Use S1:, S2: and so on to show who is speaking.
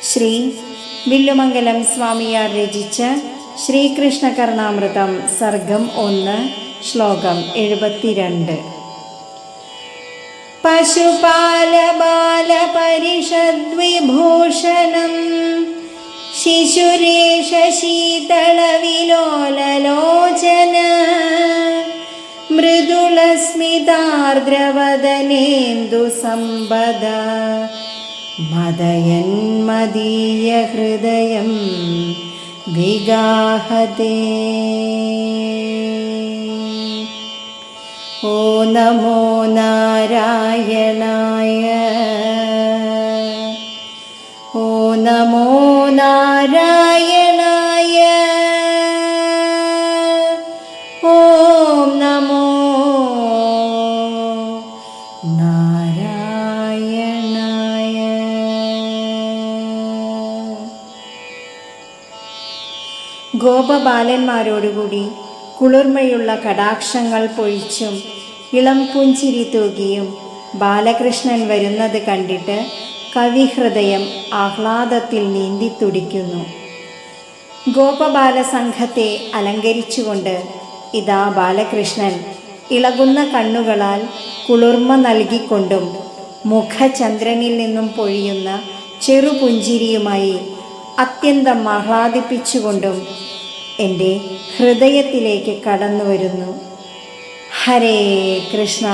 S1: ശ്രീ വില്ലുമംഗലം സ്വാമിയാർ രചിച്ച ശ്രീകൃഷ്ണ കർണാമൃതം സർഗം 1 ശ്ലോകം 72. പശുപാല ബാല പരിഷദ്വിഭൂഷണം ശിശുരേഷ ശീതളവിലോലലോചന മൃദുലസ്മിതാർദ്രവദനേന്ദു സമ്പദ മദയന്മദീയ ഹൃദയം വിഗാഹതേ. ഓ നമോ നാരായണായ, ഓ നമോ നാരായണായ, ഓം നമോ നാരായണായ. ഗോപബാലന്മാരോടുകൂടി കുളിർമയുള്ള കടാക്ഷങ്ങൾ പൊഴിച്ചും ഇളം പുഞ്ചിരി തൂകിയും ബാലകൃഷ്ണൻ വരുന്നത് കണ്ടിട്ട് കവിഹൃദയം ആഹ്ലാദത്തിൽ നീന്തിത്തുടിക്കുന്നു. ഗോപബാല സംഘത്തെ അലങ്കരിച്ചുകൊണ്ട് ഇതാ ബാലകൃഷ്ണൻ ഇളകുന്ന കണ്ണുകളാൽ കുളിർമ നൽകിക്കൊണ്ടും മുഖചന്ദ്രനിൽ നിന്നും പൊഴിയുന്ന ചെറുപുഞ്ചിരിയുമായി അത്യന്തം ആഹ്ലാദിപ്പിച്ചുകൊണ്ടും എൻ്റെ ഹൃദയത്തിലേക്ക് കടന്നു വരുന്നു. ഹരേ കൃഷ്ണ.